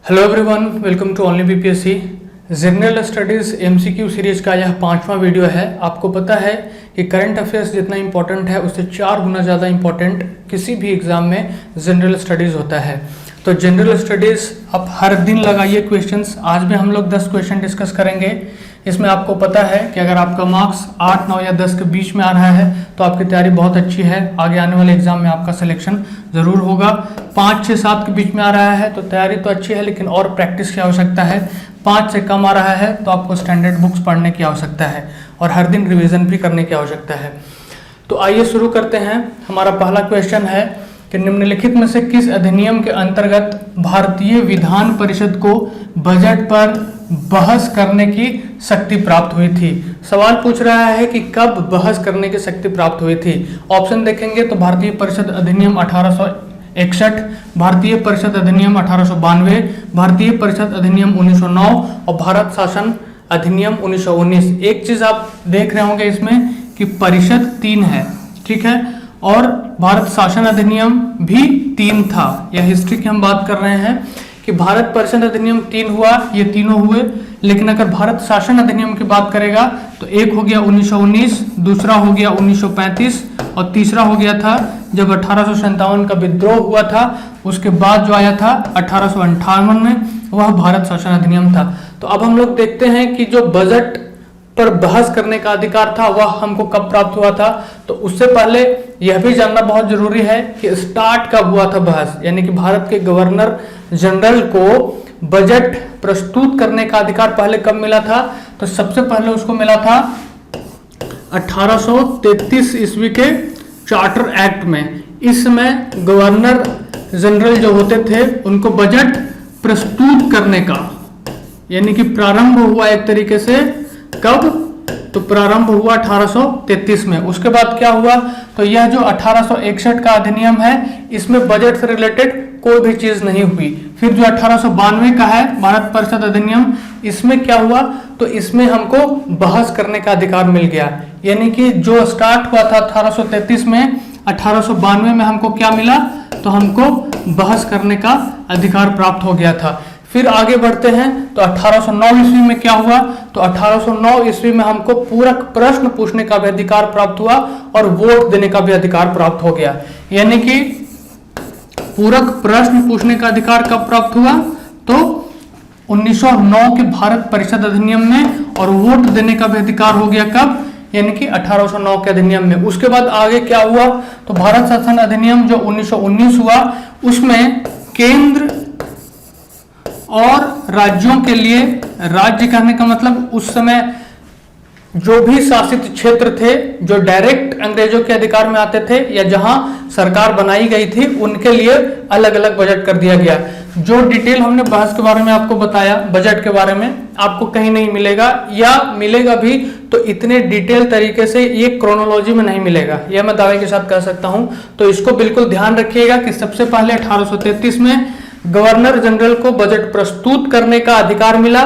Hello everyone, welcome to only BPSC. General studies MCQ series का यह 5वां video है। आपको पता है कि करंट अफेयर्स जितना इंपॉर्टेंट है उससे 4 गुना ज़्यादा इंपॉर्टेंट किसी भी एग्ज़ाम में जनरल स्टडीज़ होता है। तो जनरल स्टडीज़ आप हर दिन लगाइए क्वेश्चंस। आज भी हम लोग 10 क्वेश्चन डिस्कस करेंगे। इसमें आपको पता है कि अगर आपका मार्क्स 8, 9 या 10 के बीच में आ रहा है तो आपकी तैयारी बहुत अच्छी है। आगे आने वाले एग्जाम में आपका सिलेक्शन ज़रूर होगा। 5, 6, 7 के बीच में आ रहा है तो तैयारी तो अच्छी है, लेकिन और प्रैक्टिस की आवश्यकता है। 5 से कम आ रहा है तो आपको स्टैंडर्ड बुक्स पढ़ने की आवश्यकता है और हर दिन रिविज़न भी करने की आवश्यकता है। तो आइए शुरू करते हैं। हमारा पहला क्वेश्चन है कि निम्नलिखित में से किस अधिनियम के अंतर्गत भारतीय विधान परिषद को बजट पर बहस करने की शक्ति प्राप्त हुई थी। सवाल पूछ रहा है कि कब बहस करने की शक्ति प्राप्त हुई थी। ऑप्शन देखेंगे तो भारतीय परिषद अधिनियम 1861, भारतीय परिषद अधिनियम 1892, भारतीय परिषद अधिनियम 1909 और भारत शासन अधिनियम 1919। एक चीज आप देख रहे होंगे इसमें कि परिषद 3 है, ठीक है, और भारत शासन अधिनियम भी 3 था। यह हिस्ट्री की हम बात कर रहे हैं कि भारत परिषद अधिनियम 3 हुआ, ये तीनों हुए। लेकिन अगर भारत शासन अधिनियम की बात करेगा तो एक हो गया 1919, दूसरा हो गया 1935 और तीसरा हो गया था जब 1857 का विद्रोह हुआ था। उसके बाद जो आया था 1858 में, वह भारत शासन अधिनियम था। तो अब हम लोग देखते हैं कि जो बजट पर बहस करने का अधिकार था वह हमको कब प्राप्त हुआ था। तो उससे पहले यह भी जानना बहुत जरूरी है कि स्टार्ट कब हुआ था बहस, यानी कि भारत के गवर्नर जनरल को बजट प्रस्तुत करने का अधिकार पहले कब मिला था। तो सबसे पहले उसको मिला था 1833 ईस्वी के चार्टर एक्ट में। इसमें गवर्नर जनरल जो होते थे उनको बजट प्रस्तुत करने का, यानी कि प्रारंभ हुआ एक तरीके से कब, तो प्रारंभ हुआ 1833 में। उसके बाद क्या हुआ, तो यह जो 1861 का अधिनियम है इसमें बजट से रिलेटेड कोई भी चीज नहीं हुई। फिर जो 1892 का है भारत परिषद अधिनियम, इसमें क्या हुआ, तो इसमें हमको बहस करने का अधिकार मिल गया। यानी कि जो स्टार्ट हुआ था 1833 में, 1892 में हमको क्या मिला, तो हमको बहस करने का अधिकार प्राप्त हो गया था। फिर आगे बढ़ते हैं तो 1809 ईस्वी में क्या हुआ, तो 1809 ईस्वी में हमको पूरक प्रश्न पूछने का भी अधिकार प्राप्त हुआ और वोट देने का भी अधिकार प्राप्त हो गया। यानी कि पूरक प्रश्न पूछने का अधिकार कब प्राप्त हुआ, तो 1909 के भारत परिषद अधिनियम में, और वोट देने का भी अधिकार हो गया कब, यानी कि 1809 के अधिनियम में। उसके बाद आगे क्या हुआ, तो भारत शासन अधिनियम जो 1919 हुआ उसमें केंद्र और राज्यों के लिए, राज्य कहने का मतलब उस समय जो भी शासित क्षेत्र थे जो डायरेक्ट अंग्रेजों के अधिकार में आते थे या जहां सरकार बनाई गई थी, उनके लिए अलग अलग बजट कर दिया गया। जो डिटेल हमने बहस के बारे में आपको बताया, बजट के बारे में, आपको कहीं नहीं मिलेगा, या मिलेगा भी तो इतने डिटेल तरीके से ये क्रोनोलॉजी में नहीं मिलेगा, यह मैं दावे के साथ कह सकता हूं। तो इसको बिल्कुल ध्यान रखिएगा कि सबसे पहले 1833 में गवर्नर जनरल को बजट प्रस्तुत करने का अधिकार मिला।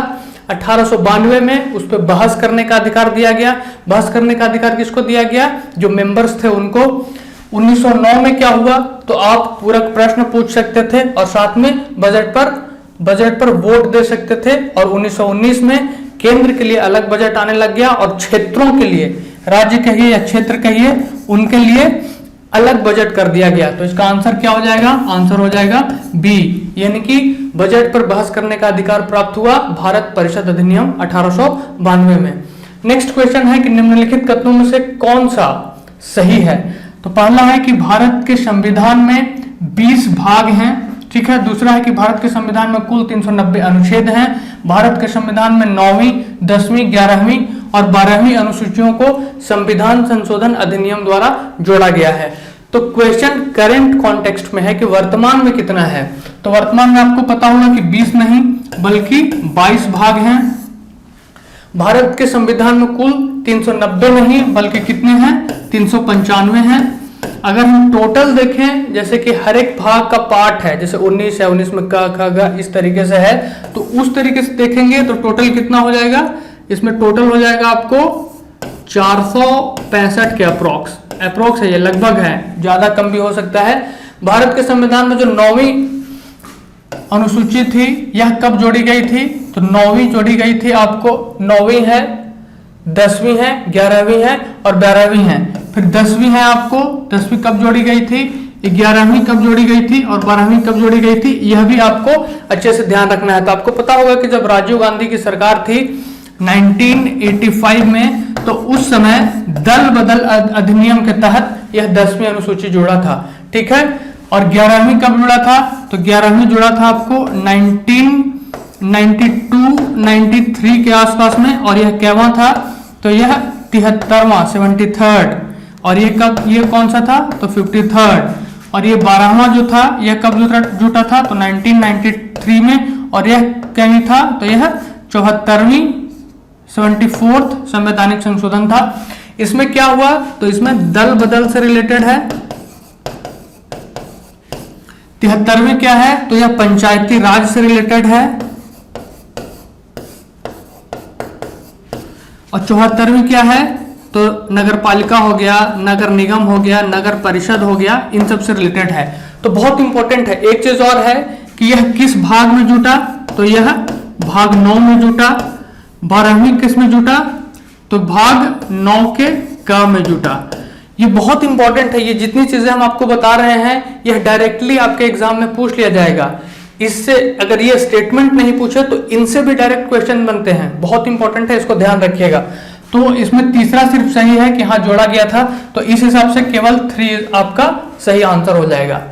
1892 में उस पर बहस करने का अधिकार दिया गया। बहस करने का अधिकार किसको दिया गया, जो मेंबर्स थे उनको। 1909 में क्या हुआ, तो आप पूरक प्रश्न पूछ सकते थे और साथ में बजट पर वोट दे सकते थे। और 1919 में केंद्र के लिए अलग बजट आने लग गया और क्षेत्रों के लिए, राज्य कहिए या क्षेत्र कहिए, उनके लिए अलग बजट कर दिया गया। तो इसका आंसर क्या हो जाएगा, आंसर हो जाएगा बी, यानी कि बजट पर बहस करने का अधिकार प्राप्त हुआ भारत परिषद अधिनियम 1892 में। नेक्स्ट क्वेश्चन है कि निम्नलिखित कथनों में से कौन सा सही है। तो पहला है कि भारत के संविधान में 20 भाग हैं, ठीक है। दूसरा है कि भारत के संविधान में कुल 390 अनुच्छेद हैं। भारत के संविधान में 9वीं, 10वीं, 11वीं और 12वीं अनुसूचियों को संविधान संशोधन अधिनियम द्वारा जोड़ा गया है। तो क्वेश्चन करंट कॉन्टेक्स्ट में है कि वर्तमान में कितना है। तो वर्तमान में आपको पता होगा कि 20 नहीं बल्कि 22 भाग हैं। भारत के संविधान में कुल 390 नहीं बल्कि कितने हैं, 395 हैं। अगर हम टोटल देखें, जैसे कि हर एक भाग का पार्ट है, जैसे 19 है, 19 में क ख ग इस तरीके से है, तो उस तरीके से देखेंगे तो टोटल कितना हो जाएगा, इसमें टोटल हो जाएगा आपको 465 के अप्रोक्स है, ये लगभग है, ज्यादा कम भी हो सकता है। भारत के संविधान में जो 9वीं अनुसूची थी, यह कब जोड़ी गई थी? तो 9वीं जोड़ी गई थी आपको। 9वीं है, 10वीं है, 11वीं है और 12वीं है। फिर 10वीं है आपको, 10वीं कब जोड़ी गई थी? 11वीं कब जोड़ी गई थी और 12वीं कब जोड़ी गई थी? यह भी आपको अच्छे से ध्यान रखना है। तो आपको पता होगा कि जब राजीव गांधी की सरकार थी 1985 में, तो उस समय दल बदल अधिनियम के तहत यह 10वीं अनुसूची जुड़ा था। ठीक है, और 11वीं कब जुड़ा था? तो 11वीं जुड़ा था आपको 1992-93 के आसपास में, और यह कैवा था? तो यह 73वां 73rd, और ये कब, ये कौन सा था? तो 53rd, और ये 12वां जो था यह कब जुटा था? तो 1993 में, और यह कैवी था? तो यह 74वीं 74th संवैधानिक संशोधन था। इसमें क्या हुआ? तो इसमें दल बदल से रिलेटेड है। 73वीं क्या है? तो यह पंचायती राज से रिलेटेड है, और 74वीं क्या है? तो नगर पालिका हो गया, नगर निगम हो गया, नगर परिषद हो गया, इन सब से रिलेटेड है। तो बहुत इंपॉर्टेंट है। एक चीज और है कि यह किस भाग में जुटा? तो यह भाग 9 में जुटा। 12वीं किस में जुटा? तो भाग 9 के क में जुटा। ये बहुत इंपॉर्टेंट है। ये जितनी चीजें हम आपको बता रहे हैं यह डायरेक्टली आपके एग्जाम में पूछ लिया जाएगा। इससे अगर ये स्टेटमेंट नहीं पूछे तो इनसे भी डायरेक्ट क्वेश्चन बनते हैं। बहुत इंपॉर्टेंट है, इसको ध्यान रखिएगा। तो इसमें तीसरा सिर्फ सही है कि हाँ जोड़ा गया था, तो इस हिसाब से केवल 3 आपका सही आंसर हो जाएगा।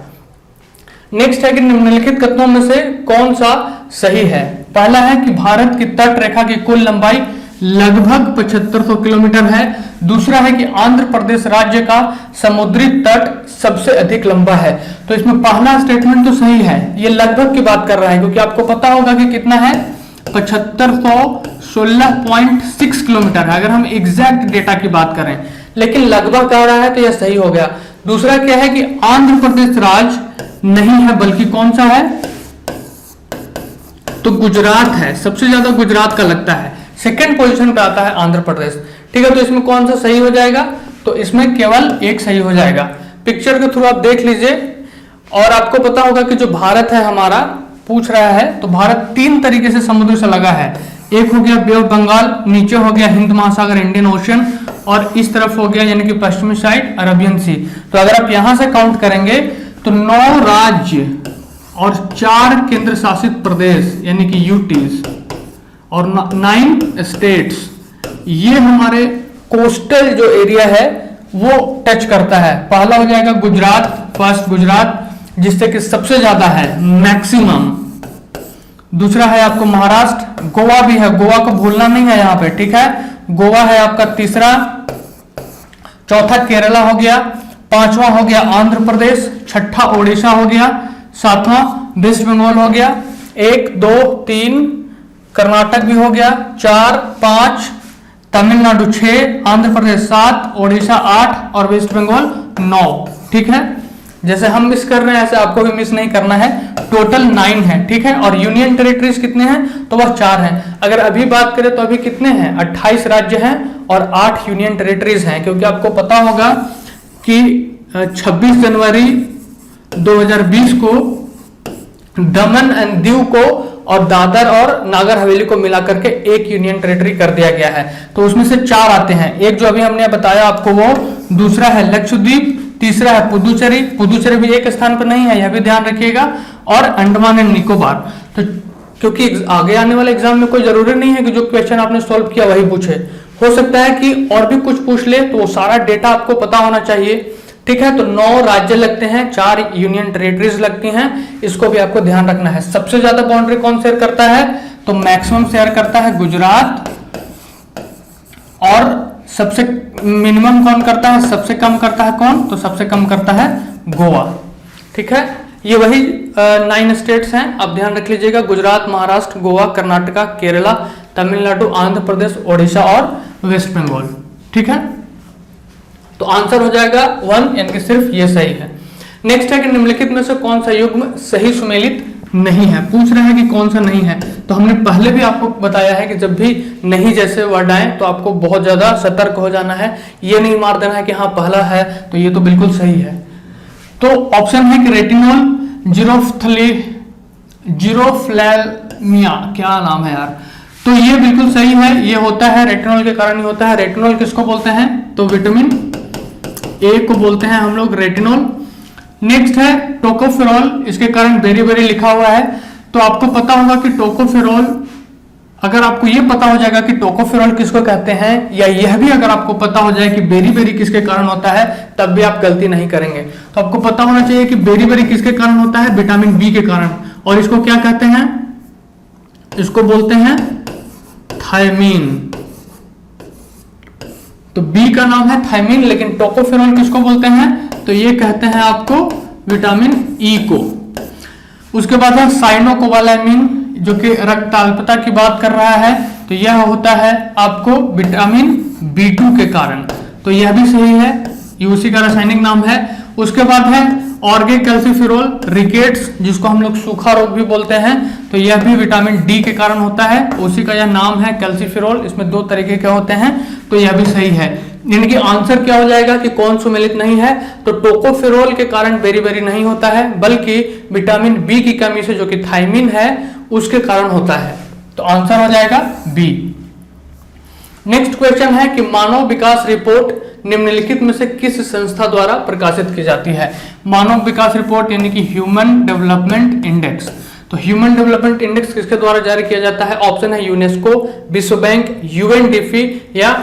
नेक्स्ट है कि निम्नलिखित कथनों में से कौन सा सही है? पहला है कि भारत की तट रेखा की कुल लंबाई लगभग 7500 किलोमीटर है। दूसरा है कि आंध्र प्रदेश राज्य का समुद्री तट सबसे अधिक लंबा है। तो इसमें पहला स्टेटमेंट तो सही है, ये लगभग की बात कर रहा है, क्योंकि आपको पता होगा कि कितना है? 7516.6 किलोमीटर है अगर हम एग्जैक्ट डेटा की बात करें, लेकिन लगभग कह रहा है तो यह सही हो गया। दूसरा क्या है कि आंध्र प्रदेश राज्य नहीं है, बल्कि कौन सा है? तो गुजरात है। सबसे ज्यादा गुजरात का लगता है, सेकंड पोजीशन पे आता है आंध्र प्रदेश। ठीक है, तो इसमें कौन सा सही हो जाएगा? तो इसमें केवल एक सही हो जाएगा। पिक्चर के थ्रू आप देख लीजिए। और आपको पता होगा कि जो भारत है हमारा, पूछ रहा है, तो भारत 3 तरीके से समुद्र से लगा है। एक हो गया बे ऑफ बंगाल, नीचे हो गया हिंद महासागर इंडियन ओशन, और इस तरफ हो गया यानी कि पश्चिमी साइड अरबियन सी। तो अगर आप यहां से काउंट करेंगे तो 9 राज्य और 4 केंद्र शासित प्रदेश यानी कि यूटीज और 9 स्टेट्स, ये हमारे कोस्टल जो एरिया है वो टच करता है। पहला हो जाएगा गुजरात, फर्स्ट गुजरात, जिससे कि सबसे ज्यादा है, मैक्सिमम। दूसरा है आपको महाराष्ट्र, गोवा भी है, गोवा को भूलना नहीं है यहाँ पे। ठीक है, गोवा है आपका तीसरा। चौथा केरला हो गया, पांचवा हो गया आंध्र प्रदेश, छठा ओडिशा हो गया, सातवां वेस्ट बंगाल हो गया, 1 2 3 कर्नाटक भी हो गया, 4 5 तमिलनाडु, 6 आंध्र प्रदेश, 7 ओडिशा, 8 और वेस्ट बंगाल 9। ठीक है, जैसे हम मिस कर रहे हैं ऐसे आपको भी मिस नहीं करना है। टोटल 9 है। ठीक है, और यूनियन टेरिटरीज कितने हैं? तो वह 4 हैं। अगर अभी बात करें तो अभी कितने हैं? 28 राज्य हैं और 8 यूनियन टेरिटरीज हैं, क्योंकि आपको पता होगा कि 26 जनवरी 2020 को दमन एंड दीव को और दादर और नागर हवेली को मिलाकर के एक यूनियन टेरिटरी कर दिया गया है। तो उसमें से 4 आते हैं। एक जो अभी हमने बताया आपको वो, दूसरा है लक्षद्वीप, तीसरा है पुदुचेरी, पुदुचेरी भी एक स्थान पर नहीं है, यह भी ध्यान रखिएगा, और अंडमान एंड निकोबार। तो क्योंकि आगे आने वाले एग्जाम में कोई जरूरी नहीं है कि जो क्वेश्चन आपने सॉल्व किया वही पूछे, हो सकता है कि और भी कुछ पूछ ले, तो वो सारा डेटा आपको पता होना चाहिए। ठीक है, तो 9 राज्य लगते हैं, 4 यूनियन टेरिटरीज लगती हैं, इसको भी आपको ध्यान रखना है। सबसे ज्यादा बाउंड्री कौन शेयर करता है? तो मैक्सिमम शेयर करता है गुजरात, और सबसे मिनिमम कौन करता है? सबसे कम करता है कौन? तो सबसे कम करता है गोवा। ठीक है, ये वही 9 स्टेट्स हैं, आप ध्यान रख लीजिएगा। गुजरात, महाराष्ट्र, गोवा, कर्नाटका, केरला, तमिलनाडु, आंध्र प्रदेश, ओडिशा और वेस्ट बंगाल। ठीक है, तो आंसर हो जाएगा 1, यानी कि सिर्फ ये सही है। नेक्स्ट है कि निम्नलिखित में से कौन सा युग्म सही सुमेलित नहीं है? पूछ रहे हैं कि कौन सा नहीं है। तो हमने पहले भी आपको बताया है कि जब भी नहीं जैसे वर्ड आए तो आपको बहुत ज्यादा सतर्क हो जाना है, ये नहीं मार देना है कि हाँ पहला है तो ये तो बिल्कुल सही है। तो ऑप्शन है कि रेटिनॉल, जीरोफ्लैमिया, क्या नाम है यार, तो ये बिल्कुल सही है, ये होता है रेटिनॉल के कारण ही होता है। रेटिनॉल किसको बोलते हैं, तो विटामिन ए को बोलते हैं हम लोग रेटिनॉल। नेक्स्ट है टोकोफेरॉल, इसके कारण बेरी बेरी लिखा हुआ है, तो आपको पता होगा कि टोकोफेरॉल, अगर आपको ये पता हो जाएगा कि टोकोफेरॉल किसको कहते हैं, या यह भी अगर आपको पता हो जाए कि बेरी बेरी किसके कारण होता है, तब भी आप गलती नहीं करेंगे। तो आपको पता होना चाहिए कि बेरी बेरी किसके कारण होता है, विटामिन बी के कारण, और इसको क्या कहते हैं, इसको बोलते हैं थायमीन। तो बी का नाम है थायमीन, लेकिन टोकोफेरॉल किसको बोलते हैं, तो ये कहते हैं आपको विटामिन ई को। उसके बाद है साइनोकोबालामिन, जो कि रक्त अल्पता की बात कर रहा है, तो यह होता है आपको विटामिन B2 के कारण, तो यह भी सही है, ये उसी का रासायनिक नाम है। उसके बाद है ऑर्गेकैल्सिफेरॉल रिकेट्स, जिसको हम लोग सूखा रोग भी बोलते हैं, तो यह भी विटामिन डी के कारण होता है, उसी का यह नाम है कैल्सिफेरॉल। इसमें दो तरीके के होते हैं, तो यह भी सही है। यानी कि आंसर क्या हो जाएगा कि कौन सुमेलित नहीं है, तो टोकोफेरॉल के कारण बेरी बेरी नहीं होता है, बल्कि विटामिन बी की कमी से, जो कि थायमीन है, उसके कारण होता है। तो आंसर हो जाएगा बी। नेक्स्ट क्वेश्चन है कि मानव विकास रिपोर्ट निम्नलिखित में से किस संस्था द्वारा प्रकाशित की जाती है। मानव विकास रिपोर्ट यानी कि ह्यूमन डेवलपमेंट इंडेक्स, तो ह्यूमन डेवलपमेंट इंडेक्स किसके द्वारा जारी किया जाता है, ऑप्शन है यूनेस्को, विश्व बैंक, यूएनडीपी या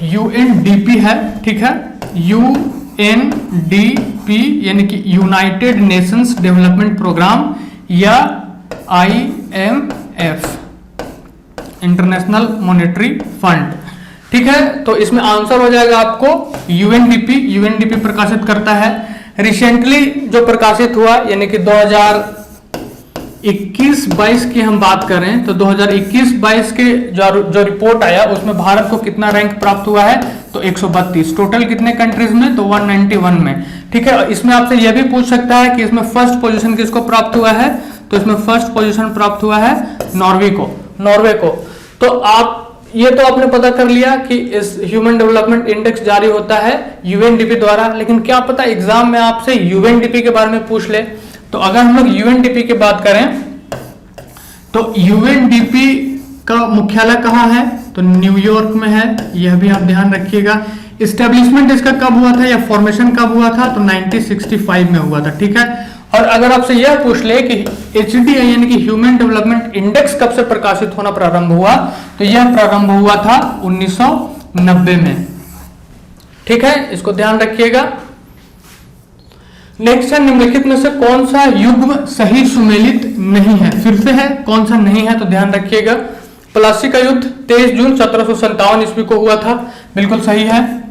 यूएनडीपी है, ठीक है, यूएनडीपी यानी कि यूनाइटेड नेशंस डेवलपमेंट प्रोग्राम, या आईएमएफ इंटरनेशनल मॉनेटरी फंड, ठीक है। तो इसमें आंसर हो जाएगा आपको यूएनडीपी। यूएनडीपी प्रकाशित करता है। रिसेंटली जो प्रकाशित हुआ यानी कि 2021-22 की हम बात करें, तो 2021-22 के जो रिपोर्ट आया, उसमें भारत को कितना रैंक प्राप्त हुआ है, तो 132। टोटल कितने कंट्रीज में, तो 191 में, ठीक है। इसमें आपसे यह भी पूछ सकता है कि इसमें फर्स्ट पोजीशन किसको प्राप्त हुआ है, तो इसमें फर्स्ट पोजीशन प्राप्त हुआ है नॉर्वे को। तो आप ये तो आपने पता कर लिया कि इस ह्यूमन डेवलपमेंट इंडेक्स जारी होता है यूएनडीपी द्वारा, लेकिन क्या पता एग्जाम में आपसे यूएनडीपी के बारे में पूछ ले। तो अगर हम लोग यूएनडीपी की बात करें, तो यूएनडीपी का मुख्यालय कहाँ है, तो न्यूयॉर्क में है, यह भी आप ध्यान रखिएगा। इस्टेब्लिशमेंट इसका कब हुआ था या फॉर्मेशन कब हुआ था, तो 1965 में हुआ था, ठीक है। और अगर आपसे यह पूछ ले कि HDI यानी कि ह्यूमन डेवलपमेंट इंडेक्स कब से प्रकाशित होना प्रारंभ हुआ, तो यह प्रारंभ हुआ था 1990 में, ठीक है, इसको ध्यान रखिएगा। नेक्स्ट है निम्नलिखित में से कौन सा युग्म सही सुमेलित नहीं है, फिर से है कौन सा नहीं है, तो ध्यान रखिएगा। प्लासी का युद्ध 23 जून 1757 ईस्वी को हुआ था, बिल्कुल सही है।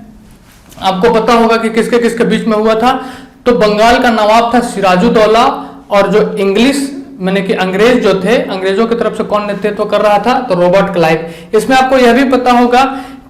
आपको पता होगा कि किसके किसके बीच में हुआ था, तो बंगाल का नवाब था सिराजुद्दौला, और जो इंग्लिश मैंने कि अंग्रेज जो थे, अंग्रेजों की तरफ से कौन नेतृत्व कर रहा था, तो रॉबर्ट क्लाइव। इसमें आपको यह भी पता होगा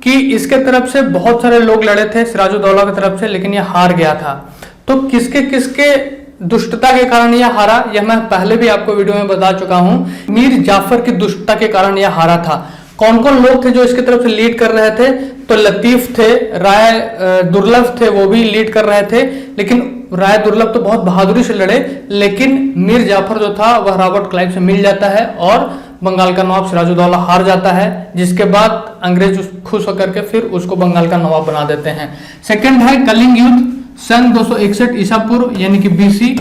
कि इसके तरफ से बहुत सारे लोग लड़े थे सिराजुद्दौला की तरफ से, लेकिन यह हार गया था। तो किसके किसके दुष्टता के कारण यह हारा, यह मैं पहले भी आपको वीडियो में बता चुका हूं। मीर जाफर की दुष्टता के कारण यह हारा था। कौन कौन लोग थे जो इसकी तरफ से लीड कर रहे थे, तो लतीफ थे, राय दुर्लभ थे, वो भी लीड कर रहे थे, लेकिन राय दुर्लभ तो बहुत बहादुरी से लड़े, लेकिन मीर जाफर जो था वह रॉबर्ट क्लाइव से मिल जाता है और बंगाल का नवाब सिराजुद्दौला हार जाता है, जिसके बाद अंग्रेज खुश होकर के फिर उसको बंगाल का नवाब बना देते हैं। सेकंड है कलिंग युद्ध सन 261 ईसा पूर्व यानी कि BC,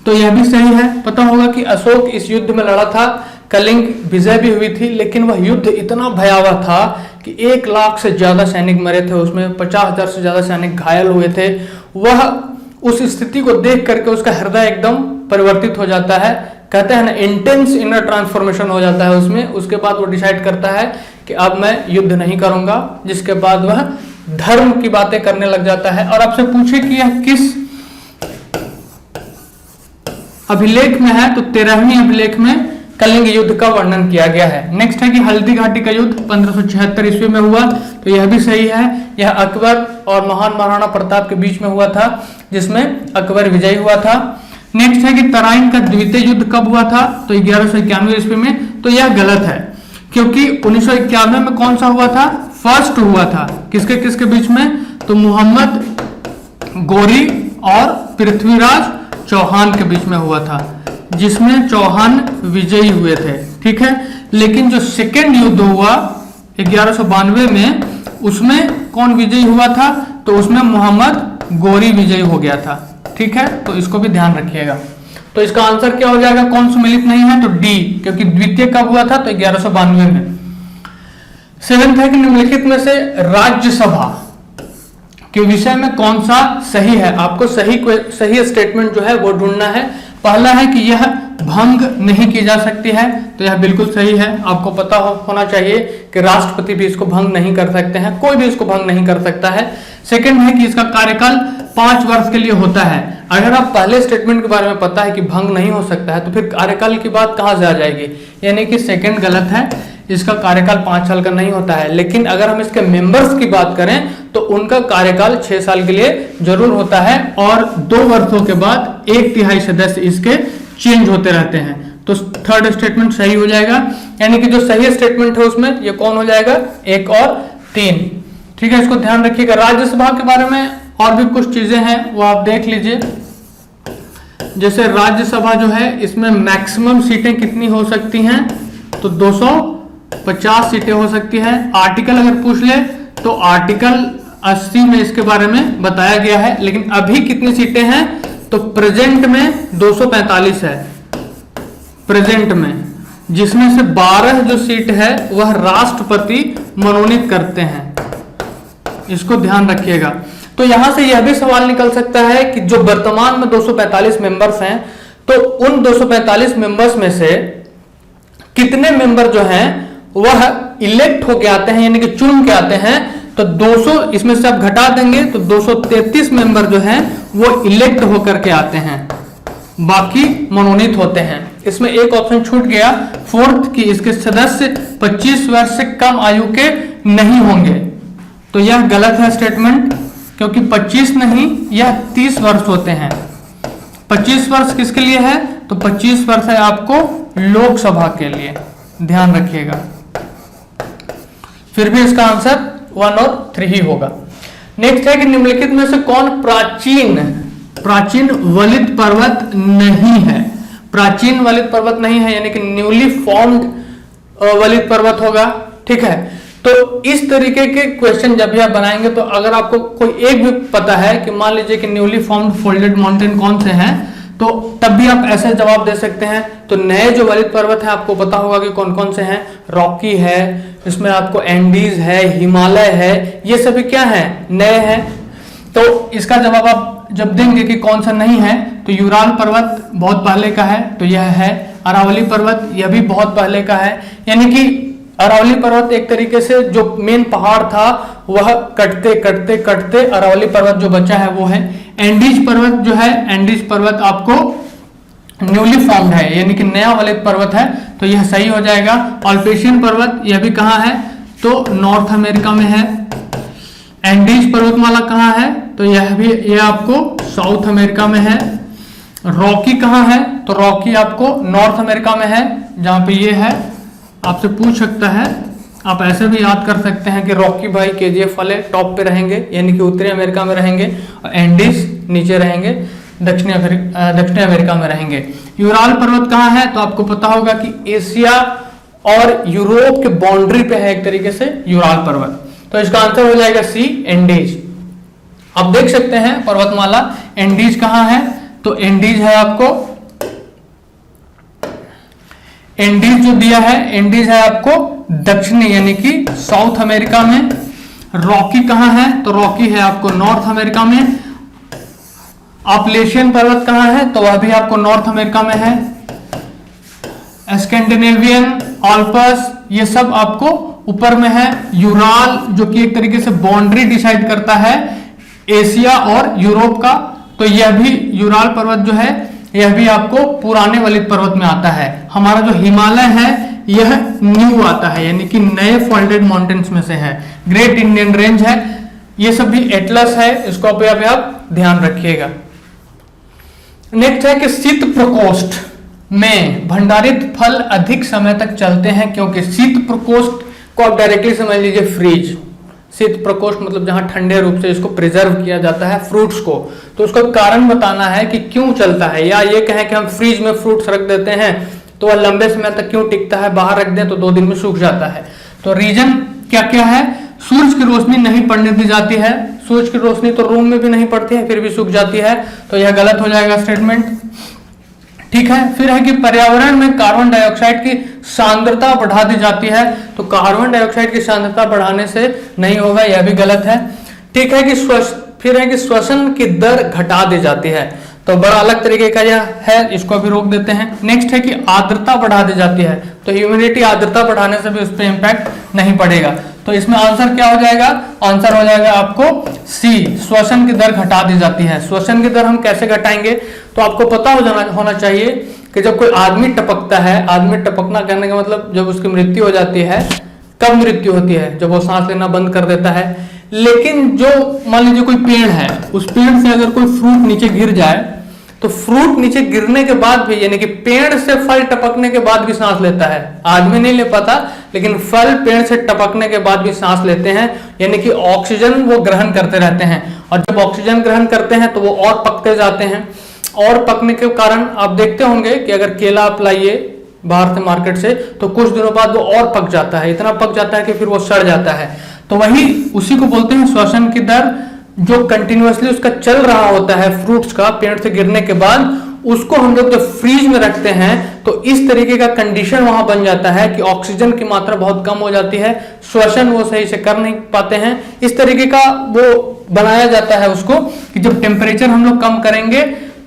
तो यह भी सही है। पता होगा कि अशोक इस युद्ध में लड़ा था, कलिंग विजय भी हुई थी, लेकिन वह युद्ध इतना भयावह था कि 1 लाख से ज्यादा सैनिक मरे थे, उसमें 50,000 से ज्यादा सैनिक घायल हुए थे। वह उस स्थिति को देख करके उसका हृदय एकदम परिवर्तित हो जाता है, कहते हैं ना इंटेंस इनर ट्रांसफॉर्मेशन हो जाता है उसमें। उसके बाद वो डिसाइड करता है कि अब मैं युद्ध नहीं करूंगा, जिसके बाद वह धर्म की बातें करने लग जाता है। और आपसे पूछे कि यह किस अभिलेख में है, तो 13वें अभिलेख में कलिंग युद्ध का वर्णन किया गया है। नेक्स्ट है कि हल्दी घाटी का युद्ध 1576 ईस्वी में हुआ, तो यह भी सही है। यह अकबर और महान महाराणा प्रताप के बीच में हुआ था, जिसमें अकबर विजयी हुआ था। नेक्स्ट है कि तराइन का द्वितीय युद्ध कब हुआ था, तो 1191 ईस्वी में, तो यह गलत है, क्योंकि 1991 में कौन सा हुआ था, फर्स्ट हुआ था। किसके किसके बीच में, तो मोहम्मद गोरी और पृथ्वीराज चौहान के बीच में हुआ था, जिसमें चौहान विजयी हुए थे। ठीक है, लेकिन जो सेकेंड युद्ध हुआ 1192 में, उसमें कौन विजयी हुआ था? तो उसमें मोहम्मद गोरी विजयी हो गया था। ठीक है, तो इसको भी ध्यान रखिएगा। तो इसका आंसर क्या हो जाएगा? कौन सुमेलित नहीं है? तो डी, क्योंकि द्वितीय कब हुआ था? तो 1192 में। सेवेंथ है कि निम्नलिखित में से राज्यसभा के विषय में कौन सा सही है? आपको सही स्टेटमेंट जो है वो ढूंढना है। पहला है कि यह भंग नहीं की जा सकती है, तो यह बिल्कुल सही है। आपको पता होना चाहिए कि राष्ट्रपति भी इसको भंग नहीं कर सकते हैं, कोई भी इसको भंग नहीं कर सकता है। सेकंड है कि इसका कार्यकाल 5 वर्ष के लिए होता है। अगर आप पहले स्टेटमेंट के बारे में पता है कि भंग नहीं हो सकता है, तो फिर कार्यकाल की बात कहां से आ जाएगी? यानी कि सेकंड गलत है, इसका कार्यकाल 5 साल का नहीं होता है। लेकिन अगर हम इसके मेंबर्स की बात करें तो उनका कार्यकाल 6 साल के लिए जरूर होता है, और 2 वर्षों के बाद 1/3 सदस्य इसके चेंज होते रहते हैं। तो थर्ड स्टेटमेंट सही हो जाएगा, यानी कि जो सही स्टेटमेंट है उसमें ये कौन हो जाएगा? 1 और 3। ठीक है, इसको ध्यान रखिएगा। राज्यसभा के बारे में और भी कुछ चीजें हैं, वो आप देख लीजिए। जैसे राज्यसभा जो है, इसमें मैक्सिमम सीटें कितनी हो सकती हैं? तो 250 सीटें हो सकती हैं। आर्टिकल अगर पूछ ले तो आर्टिकल 80 में इसके बारे में बताया गया है। लेकिन अभी कितनी सीटें हैं? तो प्रेजेंट में 245 है प्रेजेंट में, जिसमें से 12 जो सीट है वह राष्ट्रपति मनोनीत करते हैं। इसको ध्यान रखिएगा। तो यहां से यह भी सवाल निकल सकता है कि जो वर्तमान में 245 मेंबर्स हैं, तो उन 245 मेंबर्स में से कितने मेंबर जो हैं वह इलेक्ट होके आते हैं, यानी कि चुन के आते हैं? तो 200 इसमें से आप घटा देंगे तो 233 मेंबर जो हैं वो इलेक्ट होकर के आते हैं, बाकी मनोनीत होते हैं। इसमें एक ऑप्शन छूट गया, फोर्थ, की इसके सदस्य 25 वर्ष से कम आयु के नहीं होंगे। तो यह गलत है स्टेटमेंट, क्योंकि 25 नहीं, यह 30 वर्ष होते हैं। 25 वर्ष किसके लिए है? तो 25 वर्ष है आपको लोकसभा के लिए, ध्यान रखिएगा। फिर भी इसका आंसर 1 और 3 ही होगा। नेक्स्ट है कि निम्नलिखित में से कौन प्राचीन वलित पर्वत नहीं है? प्राचीन वलित पर्वत नहीं है, यानी कि न्यूली फॉर्म्ड वलित पर्वत होगा। ठीक है, तो इस तरीके के क्वेश्चन जब भी आप बनाएंगे, तो अगर आपको कोई एक भी पता है कि मान लीजिए कि न्यूली फॉर्म्ड फोल्डेड माउंटेन कौन से हैं, तो तब भी आप ऐसे जवाब दे सकते हैं। तो नए जो वलित पर्वत है आपको पता होगा कि कौन कौन से हैं। रॉकी है, इसमें आपको एंडीज है, हिमालय है, ये सभी क्या है? नए हैं। तो इसका जवाब आप जब देंगे कि कौन सा नहीं है, तो यूराल पर्वत बहुत पहले का है, तो यह है। अरावली पर्वत यह भी बहुत पहले का है, यानी कि अरावली पर्वत एक तरीके से जो मेन पहाड़ था वह कटते कटते कटते अरावली पर्वत जो बचा है वो है। एंडीज पर्वत जो है, एंडीज पर्वत आपको न्यूली फॉर्म्ड है, यानी कि नया वलित पर्वत है, तो यह सही हो जाएगा। ऑल्पेशियन पर्वत यह भी कहाँ है? तो नॉर्थ अमेरिका में है। एंडीज पर्वतमाला कहाँ है? तो यह आपको साउथ अमेरिका में है। रॉकी कहाँ है? तो रॉकी आपको नॉर्थ अमेरिका में है, जहां पे ये है। आपसे पूछ सकता है, आप ऐसे भी याद कर सकते हैं कि रॉकी भाई केजीएफ वाले टॉप पे रहेंगे, यानी कि उत्तरी अमेरिका में रहेंगे, और एंडीज नीचे रहेंगे, दक्षिणी अमेरिका में रहेंगे। यूराल पर्वत कहाँ है? तो आपको पता होगा कि एशिया और यूरोप के बाउंड्री पे है एक तरीके से यूराल पर्वत। तो इसका आंसर हो जाएगा सी, एंडीज। आप देख सकते हैं पर्वतमाला, एंडीज कहाँ है? तो एंडीज है आपको, एंडीज जो दिया है, एंडीज है आपको दक्षिणी यानी कि साउथ अमेरिका में। रॉकी कहाँ है? तो रॉकी है आपको नॉर्थ अमेरिका में। अपलेशियन पर्वत कहाँ है? तो वह भी आपको नॉर्थ अमेरिका में है। स्कैंडिनेवियन, ऑल्पस, ये सब आपको ऊपर में है। यूराल जो कि एक तरीके से बाउंड्री डिसाइड करता है एशिया और यूरोप का, तो यह भी यूराल पर्वत जो है यह भी आपको पुराने वलित पर्वत में आता है। हमारा जो हिमालय है यह न्यू आता है, यानी कि नए फोल्डेड माउंटेन्स में से है। ग्रेट इंडियन रेंज है, ये सब भी एटलस है, इसको आप ध्यान रखिएगा। नेक्स्ट है कि शीत प्रकोष्ठ में भंडारित फल अधिक समय तक चलते हैं, क्योंकि शीत प्रकोष्ठ को आप डायरेक्टली समझ लीजिए फ्रीज, शीत प्रकोष्ठ मतलब जहां ठंडे रूप से इसको प्रिजर्व किया जाता है फ्रूट्स को, तो उसका कारण बताना है कि क्यों चलता है। या ये कहें कि हम फ्रीज में फ्रूट्स रख देते हैं तो वह लंबे समय तक क्यों टिकता है, बाहर रख दें तो 2 दिन में सूख जाता है। तो रीजन क्या क्या है, सूरज की रोशनी नहीं पड़ने दी जाती है, सूरज की रोशनी तो रूम में भी नहीं पड़ती है फिर भी सूख जाती है, तो यह गलत हो जाएगा स्टेटमेंट। ठीक है, फिर है कि पर्यावरण में कार्बन डाइऑक्साइड की सांद्रता बढ़ा दी जाती है, तो कार्बन डाइऑक्साइड की सांद्रता बढ़ाने से नहीं होगा, यह भी गलत है। ठीक है कि फिर है कि श्वसन की दर घटा दी जाती है, तो बड़ा अलग तरीके का यह है, इसको भी रोक देते हैं। नेक्स्ट है कि आर्द्रता बढ़ा दी जाती है, तो ह्यूमिडिटी आर्द्रता बढ़ाने से भी उस पर इंपैक्ट नहीं पड़ेगा, तो इसमें आंसर क्या हो जाएगा, आंसर हो जाएगा आपको सी, श्वसन की दर घटा दी जाती है। श्वसन की दर हम कैसे घटाएंगे, तो आपको पता होना चाहिए कि जब कोई आदमी टपकता है, आदमी टपकना कहने का मतलब जब उसकी मृत्यु हो जाती है, कब मृत्यु होती है, जब वो सांस लेना बंद कर देता है। लेकिन जो मान लीजिए कोई पेड़ है, उस पेड़ से अगर कोई फ्रूट नीचे गिर जाए तो फ्रूट नीचे गिरने के बाद भी, यानी कि पेड़ से फल टपकने के बाद भी सांस लेता है, आदमी नहीं ले पाता, लेकिन फल पेड़ से टपकने के बाद भी सांस लेते हैं, यानी कि ऑक्सीजन वो ग्रहण करते रहते हैं, और जब ऑक्सीजन ग्रहण करते हैं तो वो और पकते जाते हैं, और पकने के कारण आप देखते होंगे कि अगर केला आप लाइए बाहर से मार्केट से तो कुछ दिनों बाद वो और पक जाता है, इतना पक जाता है कि फिर वो सड़ जाता है। तो वही उसी को बोलते हैं श्वसन की दर, जो कंटिन्यूअसली उसका चल रहा होता है फ्रूट्स का पेड़ से गिरने के बाद, उसको हम लोग जब फ्रीज में रखते हैं तो इस तरीके का कंडीशन वहां बन जाता है कि ऑक्सीजन की मात्रा बहुत कम हो जाती है, श्वसन वो सही से कर नहीं पाते हैं, इस तरीके का वो बनाया जाता है उसको कि जब टेम्परेचर हम लोग कम करेंगे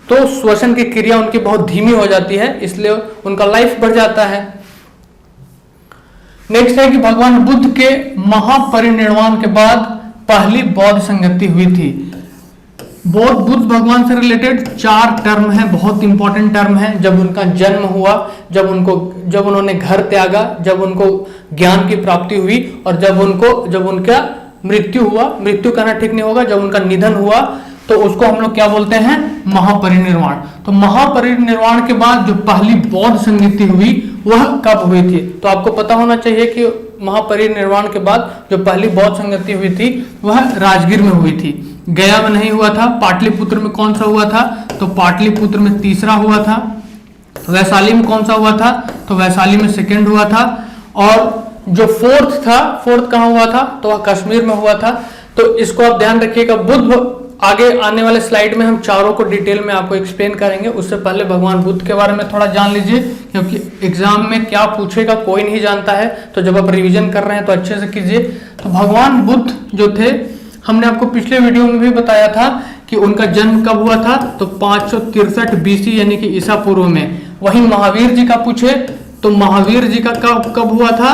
तो श्वसन की क्रिया उनकी बहुत धीमी हो जाती है, इसलिए उनका लाइफ बढ़ जाता है। नेक्स्ट है कि भगवान बुद्ध के महापरिनिर्वाण के बाद पहली बौद्ध संगति हुई थी। बुद्ध भगवान से रिलेटेड 4 टर्म है, बहुत इंपॉर्टेंट टर्म है। जब उनका जन्म हुआ, जब उन्होंने घर त्यागा, जब उनको ज्ञान की प्राप्ति हुई, और जब उनका मृत्यु हुआ, मृत्यु कहना ठीक नहीं होगा, जब उनका निधन हुआ तो उसको हम लोग क्या बोलते हैं, महापरिनिर्वाण। तो महापरिनिर्वाण के बाद जो पहली बौद्ध संगति हुई वह कब हुई थी, तो आपको पता होना चाहिए कि महापरिनिर्वाण के बाद जो पहली बौद्ध संगति हुई थी वह राजगीर में हुई थी, गया में नहीं हुआ था। पाटलिपुत्र में कौन सा हुआ था, तो पाटलिपुत्र में तीसरा हुआ था। वैशाली में कौन सा हुआ था, तो वैशाली में सेकंड हुआ था। और जो फोर्थ कहाँ हुआ था, तो वह कश्मीर में हुआ था। तो इसको आप ध्यान रखिएगा। बुद्ध आगे आने वाले स्लाइड में हम चारों को डिटेल में आपको एक्सप्लेन करेंगे, उससे पहले भगवान बुद्ध के बारे में थोड़ा जान लीजिए, क्योंकि एग्जाम में क्या पूछेगा कोई नहीं जानता है, तो जब आप रिवीजन कर रहे हैं तो अच्छे से कीजिए। तो भगवान बुद्ध जो थे, हमने आपको पिछले वीडियो में भी बताया था कि उनका जन्म कब हुआ था, तो 563 BC यानी कि ईसा पूर्व में। वहीं महावीर जी का पूछे तो महावीर जी का कब हुआ था,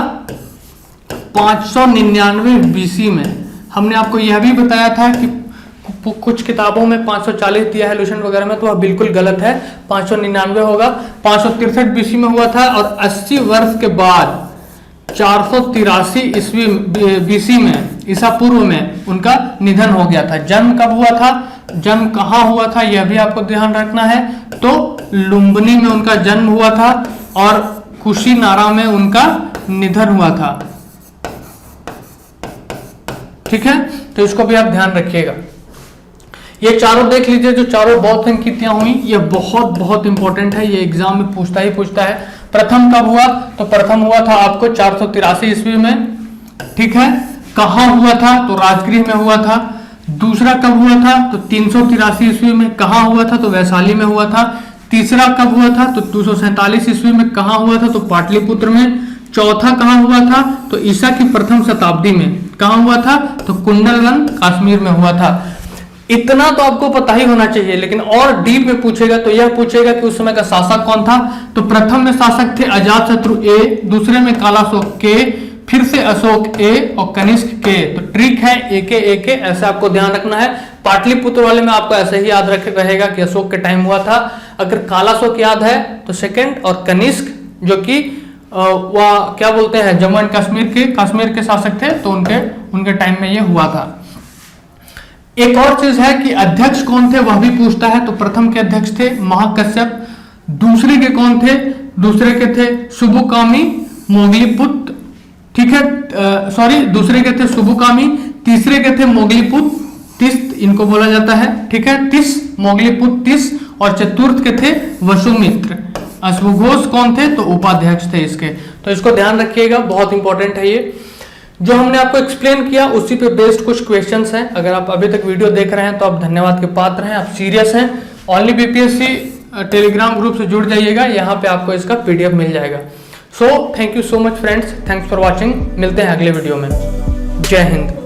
599 BC में। हमने आपको यह भी बताया था कि कुछ किताबों में 540 दिया है लूशन वगैरह में, तो वह बिल्कुल गलत है, 599 होगा। 563 BC में हुआ था, और 80 वर्ष के बाद 483 ईस्वी BC में, ईसा पूर्व में उनका निधन हो गया था। जन्म कब हुआ था, जन्म कहाँ हुआ था, यह भी आपको ध्यान रखना है। तो लुम्बिनी में उनका जन्म हुआ था, और कुशीनारा में उनका निधन हुआ था। ठीक है, तो इसको भी आप ध्यान रखिएगा। ये चारों देख लीजिए, जो चारों बौद्ध संगतियां हुई, ये बहुत बहुत इंपॉर्टेंट है, ये एग्जाम में पूछता है। प्रथम कब हुआ, तो प्रथम हुआ था आपको 483 ईस्वी में। ठीक है, कहाँ हुआ था, तो राजगृह में हुआ था। दूसरा कब हुआ था, तो 383 ईस्वी में। कहाँ हुआ था, तो वैशाली में हुआ था। तीसरा कब हुआ था, तो 247 ईस्वी में। कहाँ हुआ था, तो पाटलिपुत्र में। चौथा कहाँ हुआ था, तो ईसा की प्रथम शताब्दी में। कहाँ हुआ था, तो कुंडलवन कश्मीर में हुआ था। इतना तो आपको पता ही होना चाहिए, लेकिन और डीप में पूछेगा तो यह पूछेगा कि उस समय का शासक कौन था। तो प्रथम में शासक थे अजातशत्रु ए, दूसरे में कालाशोक के, फिर से अशोक ए और कनिष्क के। तो ट्रिक है एक ऐसा आपको ध्यान रखना है। पाटलिपुत्र वाले में आपको ऐसे ही याद रहेगा कि अशोक के टाइम हुआ था। अगर कालाशोक याद है तो सेकंड, और कनिष्क जो कि वह क्या बोलते हैं जम्मू एंड कश्मीर के शासक थे, तो उनके टाइम में ये हुआ था। एक और चीज है कि अध्यक्ष कौन थे, वह भी पूछता है। तो प्रथम के अध्यक्ष थे महाकश्यप। दूसरे के कौन थे, दूसरे के थे सुबुकामी मोगलीपुत्र। ठीक है, दूसरे के थे सुबुकामी। तीसरे के थे मोगलीपुत तिस्त, इनको बोला जाता है, ठीक है, तिस, मोगलीपुत तिस, और चतुर्थ के थे वसुमित्र। अश्वघोष कौन थे? तो उपाध्यक्ष थे इसके। तो इसको ध्यान रखिएगा, बहुत इंपॉर्टेंट है ये। जो हमने आपको एक्सप्लेन किया उसी पे बेस्ड कुछ क्वेश्चंस हैं। अगर आप अभी तक वीडियो देख रहे हैं तो आप धन्यवाद के पात्र हैं, आप सीरियस हैं। ओनली बीपीएससी टेलीग्राम ग्रुप से जुड़ जाइएगा, यहाँ पे आपको इसका पीडीएफ मिल जाएगा। So thank you so much friends, thanks for watching. मिलते हैं अगले वीडियो में। जय हिंद।